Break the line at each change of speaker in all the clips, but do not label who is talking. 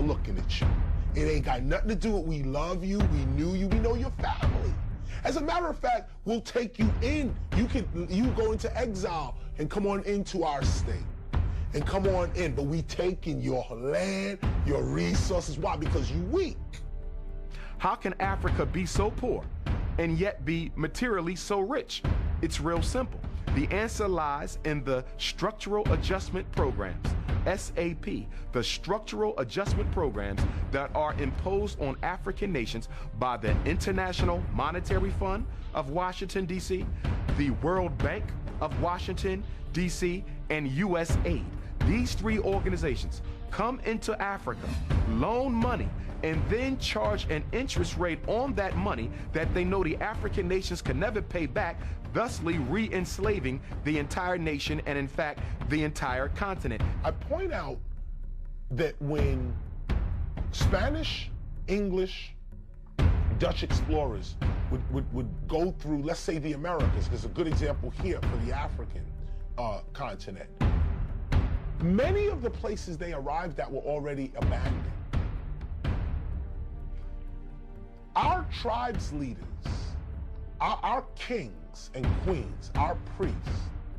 looking at you. It ain't got nothing to do with we love you, we knew you, we know your family. As a matter of fact, we'll take you in. You go into exile and come on into our state. And come on in, but we taking your land, your resources. Why? Because you weak.
How can Africa be so poor and yet be materially so rich? It's real simple. The answer lies in the structural adjustment programs, SAP, the structural adjustment programs that are imposed on African nations by the International Monetary Fund of Washington, D.C., the World Bank of Washington, D.C., and USAID. These three organizations come into Africa, loan money, and then charge an interest rate on that money that they know the African nations can never pay back, thusly re-enslaving the entire nation and, in fact, the entire continent.
I point out that when Spanish, English, Dutch explorers would go through, let's say, the Americas, there's a good example here for the African continent. Many of the places they arrived at were already abandoned. Our tribes leaders, our kings and queens, our priests,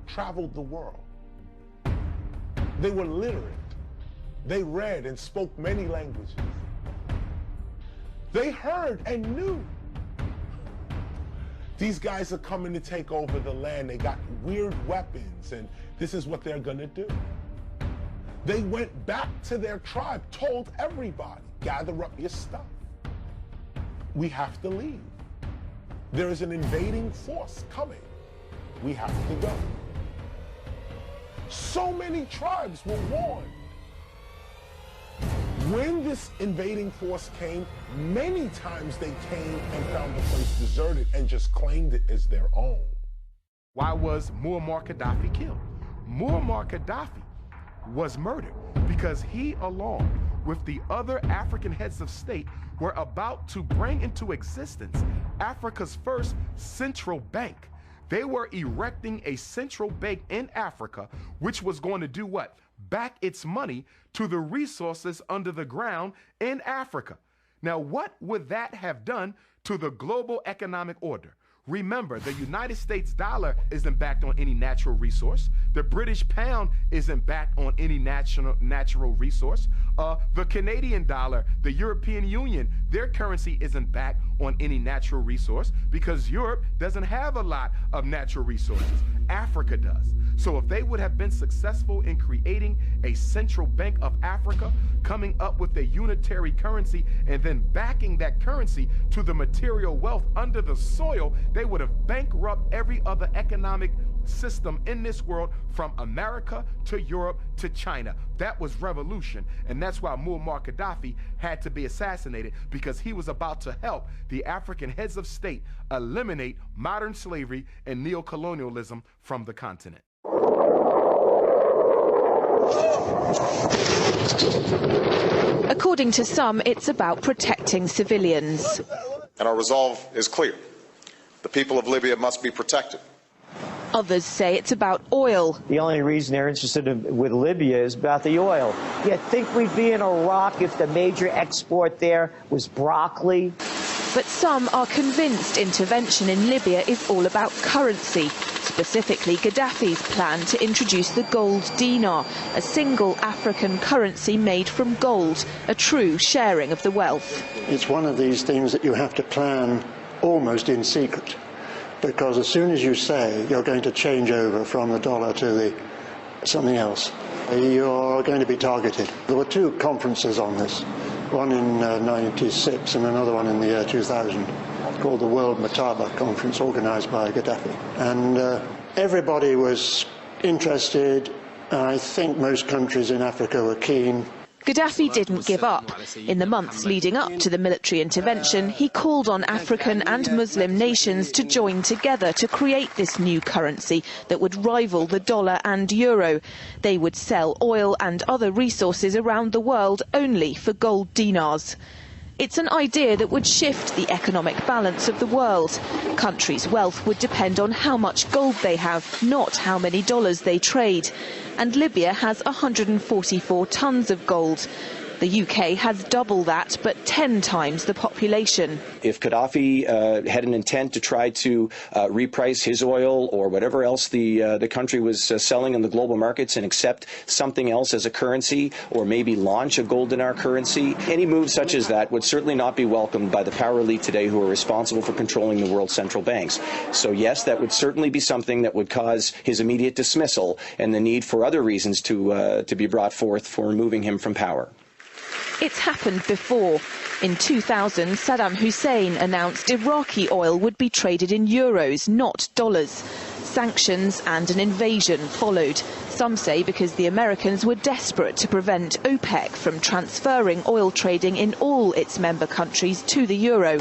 traveled the world. They were literate. They read and spoke many languages. They heard and knew. These guys are coming to take over the land. They got weird weapons, and this is what they're gonna do. They went back to their tribe, told everybody, gather up your stuff. We have to leave. There is an invading force coming. We have to go. So many tribes were warned. When this invading force came, many times they came and found the place deserted and just claimed it as their own.
Why was Muammar Gaddafi killed? Muammar Gaddafi was murdered because he, along with the other African heads of state, were about to bring into existence Africa's first central bank. They were erecting a central bank in Africa, which was going to do what? Back its money to the resources under the ground in Africa. Now, what would that have done to the global economic order? Remember, the United States dollar isn't backed on any natural resource. The British pound isn't backed on any natural resource. The Canadian dollar, the European Union, their currency isn't backed on any natural resource because Europe doesn't have a lot of natural resources. Africa does. So if they would have been successful in creating a central bank of Africa, coming up with a unitary currency, and then backing that currency to the material wealth under the soil, they would have bankrupted every other economic system in this world from America to Europe to China. That was revolution, and that's why Muammar Gaddafi had to be assassinated, because he was about to help the African heads of state eliminate modern slavery and neocolonialism from the continent.
According to some, it's about protecting civilians.
And our resolve is clear. The people of Libya must be protected.
Others say it's about oil.
The only reason they're interested with Libya is about the oil. You'd think we'd be in Iraq if the major export there was broccoli.
But some are convinced intervention in Libya is all about currency, specifically Gaddafi's plan to introduce the gold dinar, a single African currency made from gold, a true sharing of the wealth.
It's one of these things that you have to plan almost in secret, because as soon as you say you're going to change over from the dollar to something else, you're going to be targeted. There were two conferences on this, one in '96 and another one in the year 2000, called the World Mataba Conference, organized by Gaddafi. And everybody was interested. I think most countries in Africa were keen.
Gaddafi didn't give up. In the months leading up to the military intervention, he called on African and Muslim nations to join together to create this new currency that would rival the dollar and euro. They would sell oil and other resources around the world only for gold dinars. It's an idea that would shift the economic balance of the world. Countries' wealth would depend on how much gold they have, not how many dollars they trade. And Libya has 144 tons of gold. The UK has double that, but 10 times the population.
If Gaddafi had an intent to try to reprice his oil or whatever else the country was selling in the global markets and accept something else as a currency, or maybe launch a gold dinar currency, any move such as that would certainly not be welcomed by the power elite today who are responsible for controlling the world's central banks. So yes, that would certainly be something that would cause his immediate dismissal and the need for other reasons to be brought forth for removing him from power.
It's happened before. In 2000, Saddam Hussein announced Iraqi oil would be traded in euros, not dollars. Sanctions and an invasion followed. Some say because the Americans were desperate to prevent OPEC from transferring oil trading in all its member countries to the euro.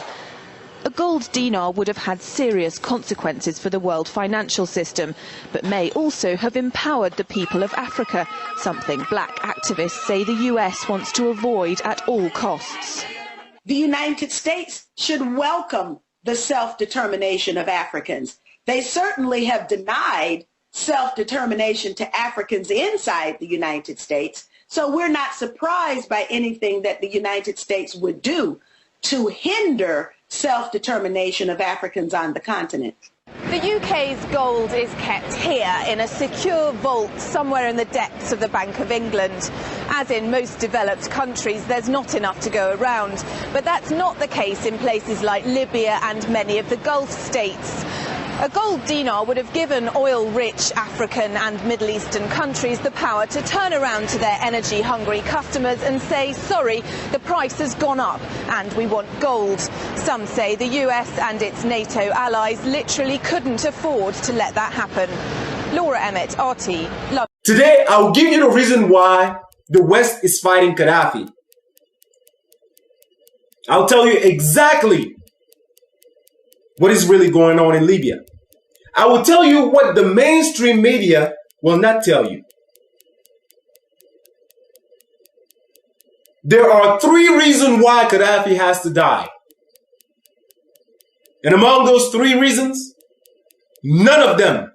A gold dinar would have had serious consequences for the world financial system, but may also have empowered the people of Africa, something black activists say the US wants to avoid at all costs.
The United States should welcome the self-determination of Africans. They certainly have denied self-determination to Africans inside the United States, so we're not surprised by anything that the United States would do to hinder self-determination of Africans on the continent.
The UK's gold is kept here in a secure vault somewhere in the depths of the Bank of England. As in most developed countries, there's not enough to go around. But that's not the case in places like Libya and many of the Gulf states. A gold dinar would have given oil-rich African and Middle Eastern countries the power to turn around to their energy-hungry customers and say, sorry, the price has gone up and we want gold. Some say the US and its NATO allies literally couldn't afford to let that happen. Laura Emmett, RT, London.
Today, I'll give you the reason why the West is fighting Gaddafi. I'll tell you exactly what is really going on in Libya. I will tell you what the mainstream media will not tell you. There are 3 reasons why Gaddafi has to die. And among those 3 reasons, none of them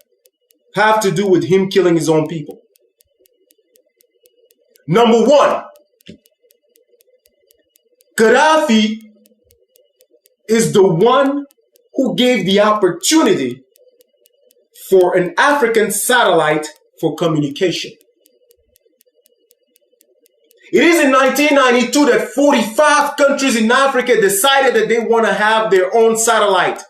have to do with him killing his own people. Number 1, Gaddafi is the one who gave the opportunity for an African satellite for communication. It is in 1992 that 45 countries in Africa decided that they want to have their own satellite.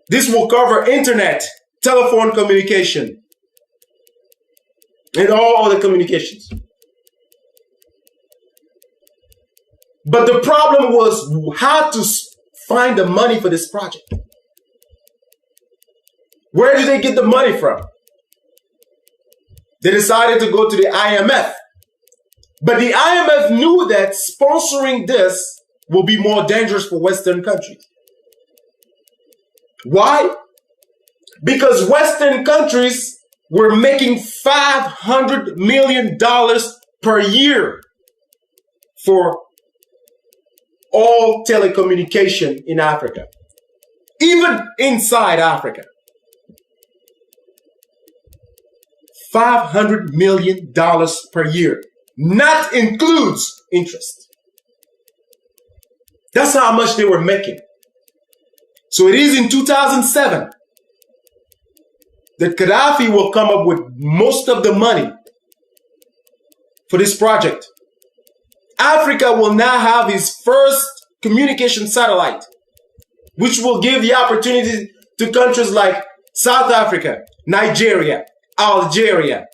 This will cover internet, telephone communication, and all other communications. But the problem was how to find the money for this project. Where did they get the money from? They decided to go to the IMF. But the IMF knew that sponsoring this will be more dangerous for Western countries. Why? Because Western countries were making $500 million per year for all telecommunication in Africa, even inside Africa. $500 million per year, not includes interest. That's how much they were making. So it is in 2007 that Gaddafi will come up with most of the money for this project. Africa will now have his first communication satellite, which will give the opportunity to countries like South Africa, Nigeria, Algeria,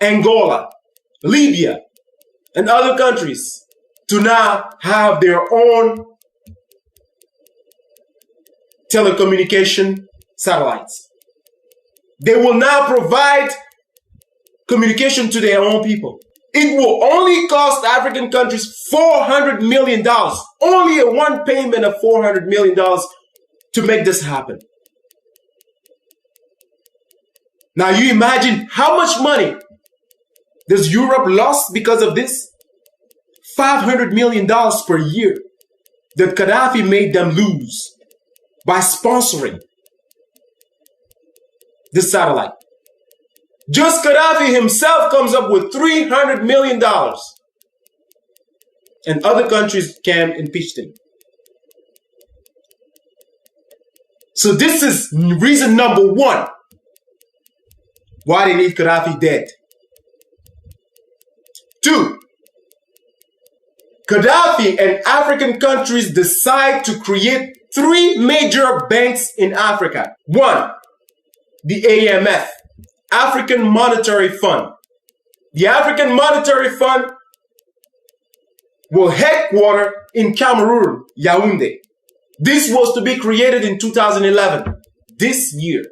Angola, Libya, and other countries to now have their own telecommunication satellites. They will now provide communication to their own people. It will only cost African countries $400 million, only a one payment of $400 million to make this happen. Now you imagine how much money does Europe lost because of this? $500 million per year that Gaddafi made them lose by sponsoring this satellite. Just Gaddafi himself comes up with $300 million And other countries can impeach him. So this is reason number one why they need Gaddafi dead. 2, Gaddafi and African countries decide to create 3 major banks in Africa. 1, the AMF, African Monetary Fund. The African Monetary Fund will headquarter in Cameroon, Yaoundé. This was to be created in 2011, this year.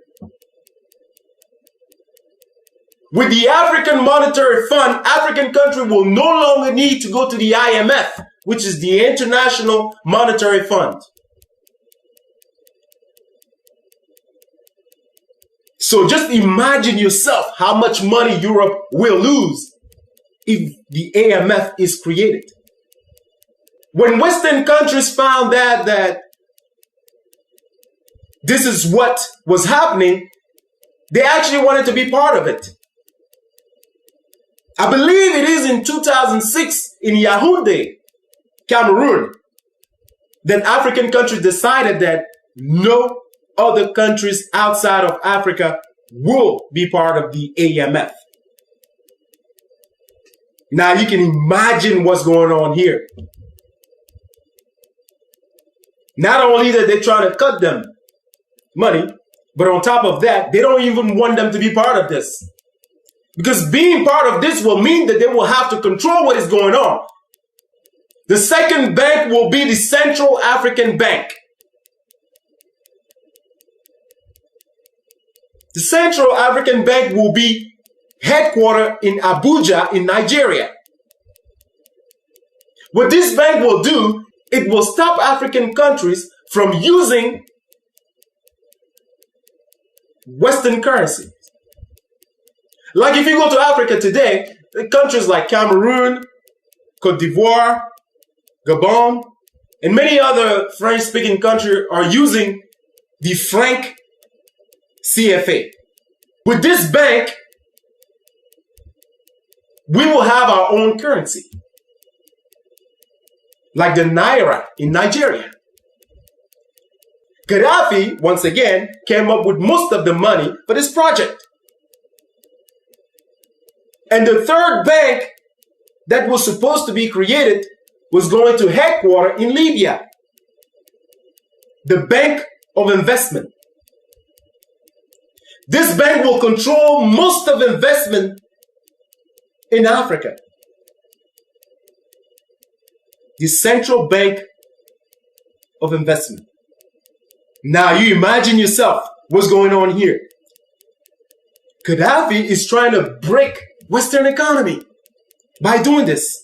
With the African Monetary Fund, African countries will no longer need to go to the IMF, which is the International Monetary Fund. So just imagine yourself how much money Europe will lose if the AMF is created. When Western countries found that this is what was happening, they actually wanted to be part of it. I believe it is in 2006 in Yaoundé, Cameroon, that African countries decided that no other countries outside of Africa will be part of the AMF. Now you can imagine what's going on here. Not only that they're trying to cut them money, but on top of that, they don't even want them to be part of this. Because being part of this will mean that they will have to control what is going on. The second bank will be the Central African Bank. The Central African Bank will be headquartered in Abuja in Nigeria. What this bank will do, it will stop African countries from using Western currency. Like if you go to Africa today, countries like Cameroon, Cote d'Ivoire, Gabon, and many other French-speaking countries are using the franc CFA. With this bank, we will have our own currency, like the Naira in Nigeria. Gaddafi, once again, came up with most of the money for this project. And the third bank that was supposed to be created was going to headquarter in Libya, the Bank of Investment. This bank will control most of investment in Africa. The Central Bank of Investment. Now you imagine yourself what's going on here. Gaddafi is trying to break Western economy by doing this.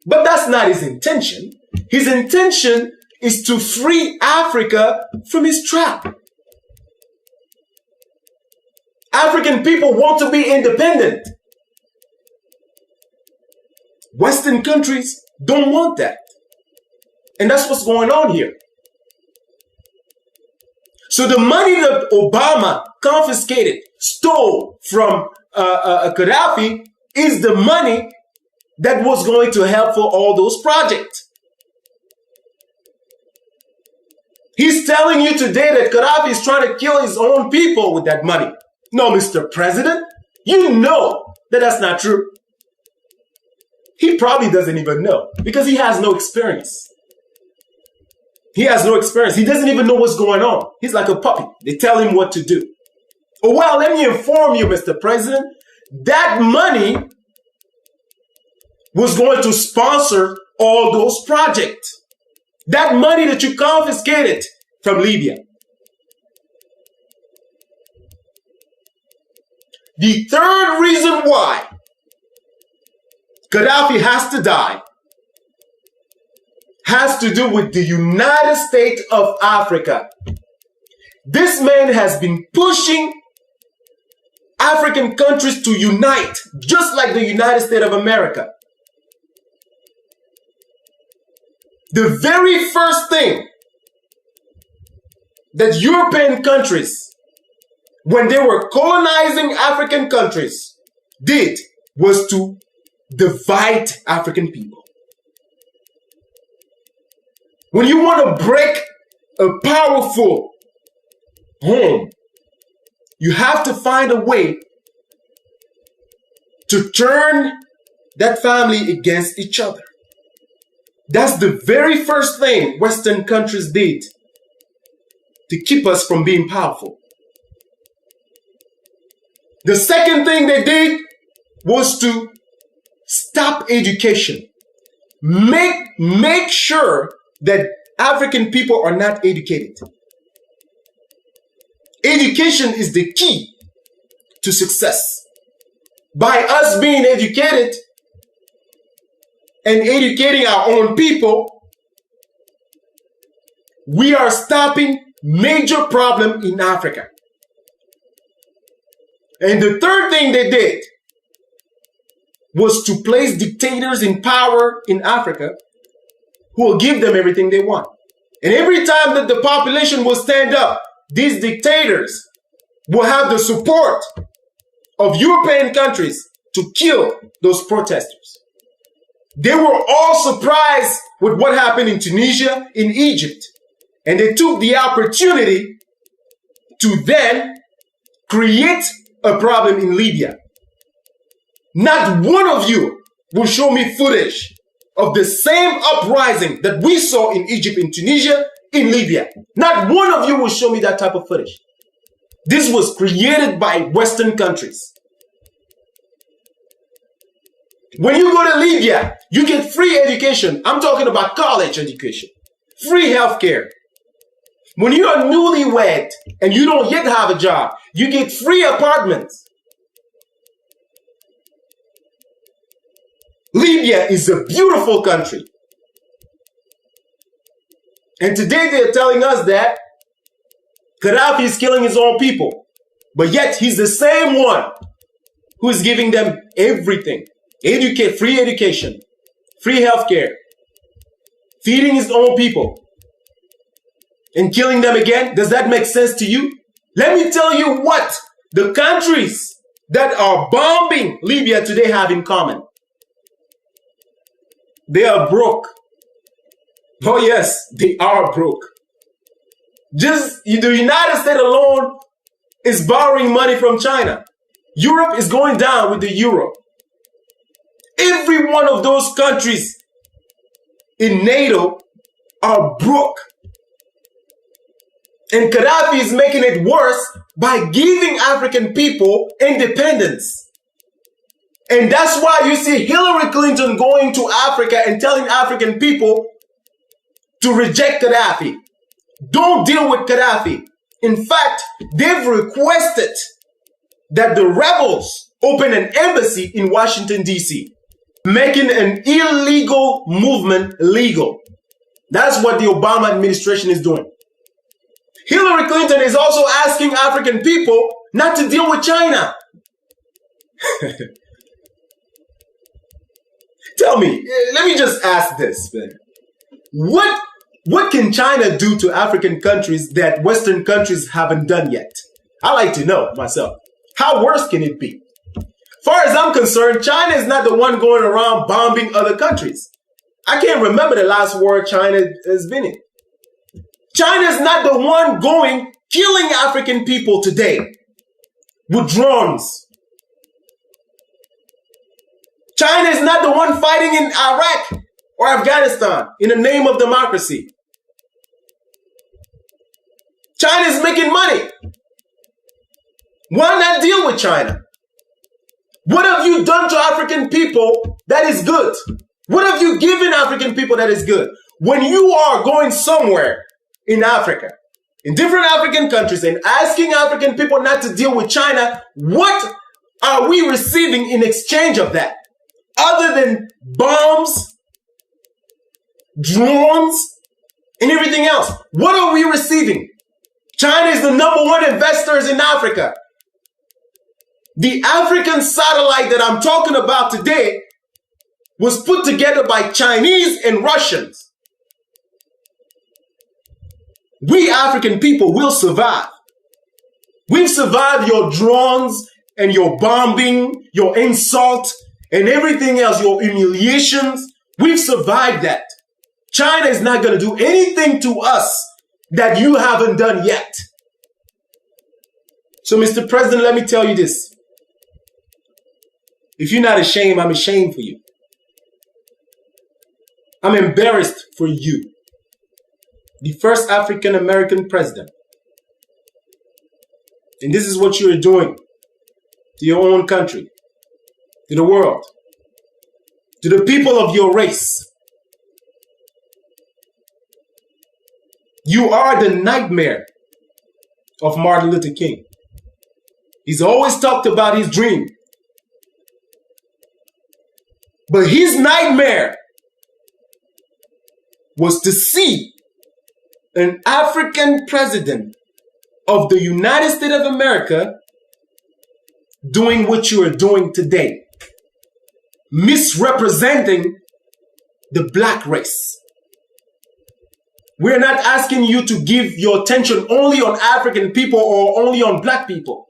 But that's not his intention. His intention is to free Africa from his trap. African people want to be independent. Western countries don't want that. And that's what's going on here. So the money that Obama confiscated, stole from Gaddafi is the money that was going to help for all those projects. He's telling you today that Gaddafi is trying to kill his own people with that money. No, Mr. President, you know that that's not true. He probably doesn't even know because he has no experience. He has no experience. He doesn't even know what's going on. He's like a puppy. They tell him what to do. Oh, well, let me inform you, Mr. President, that money was going to sponsor all those projects. That money that you confiscated from Libya. The third reason why Gaddafi has to die has to do with the United States of Africa. This man has been pushing African countries to unite, just like the United States of America. The very first thing that European countries, when they were colonizing African countries, did was to divide African people. When you want to break a powerful home, you have to find a way to turn that family against each other. That's the very first thing Western countries did to keep us from being powerful. The second thing they did was to stop education. Make sure that African people are not educated. Education is the key to success. By us being educated and educating our own people, we are stopping major problem in Africa. And the third thing they did was to place dictators in power in Africa who will give them everything they want. And every time that the population will stand up, these dictators will have the support of European countries to kill those protesters. They were all surprised with what happened in Tunisia, in Egypt. And they took the opportunity to then create a problem in Libya. Not one of you will show me footage of the same uprising that we saw in Egypt, in Tunisia, in Libya. Not one of you will show me that type of footage. This was created by Western countries. When you go to Libya, you get free education. I'm talking about college education. Free healthcare. When you are newlywed and you don't yet have a job, you get free apartments. Libya is a beautiful country. And today they're telling us that Gaddafi is killing his own people. But yet he's the same one who is giving them everything. Free education, free healthcare, feeding his own people, and killing them again. Does that make sense to you? Let me tell you what the countries that are bombing Libya today have in common. They are broke. Oh yes, they are broke. Just the United States alone is borrowing money from China. Europe is going down with the euro. Every one of those countries in NATO are broke. And Gaddafi is making it worse by giving African people independence. And that's why you see Hillary Clinton going to Africa and telling African people to reject Gaddafi. Don't deal with Gaddafi. In fact, they've requested that the rebels open an embassy in Washington, D.C., making an illegal movement legal. That's what the Obama administration is doing. Hillary Clinton is also asking African people not to deal with China. Tell me, let me just ask this, man. What can China do to African countries that Western countries haven't done yet? I like to know myself. How worse can it be? As far as I'm concerned, China is not the one going around bombing other countries. I can't remember the last war China has been in. China is not the one killing African people today with drones. China is not the one fighting in Iraq or Afghanistan in the name of democracy. China is making money. Why not deal with China? What have you done to African people that is good? What have you given African people that is good? When you are going somewhere in Africa, in different African countries, and asking African people not to deal with China, what are we receiving in exchange of that? Other than bombs, drones, and everything else. What are we receiving? China is the #1 investors in Africa. The African satellite that I'm talking about today was put together by Chinese and Russians. We African people will survive. We've survived your drones and your bombing, your insult, and everything else, your humiliations. We've survived that. China is not going to do anything to us that you haven't done yet. So, Mr. President, let me tell you this. If you're not ashamed, I'm ashamed for you. I'm embarrassed for you. The first African-American president. And this is what you're doing to your own country, to the world, to the people of your race. You are the nightmare of Martin Luther King. He's always talked about his dream. But his nightmare was to see an African president of the United States of America doing what you are doing today. Misrepresenting the black race. We're not asking you to give your attention only on African people or only on black people,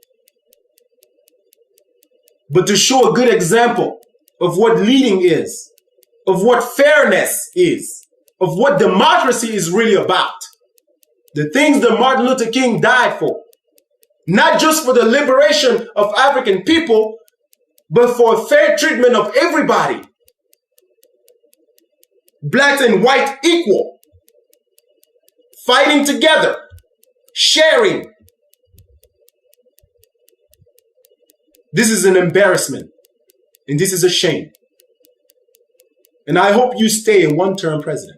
but to show a good example of what leading is, of what fairness is, of what democracy is really about. The things that Martin Luther King died for. Not just for the liberation of African people, but for fair treatment of everybody. Blacks and white equal. Fighting together. Sharing. This is an embarrassment. And this is a shame. And I hope you stay a one-term president.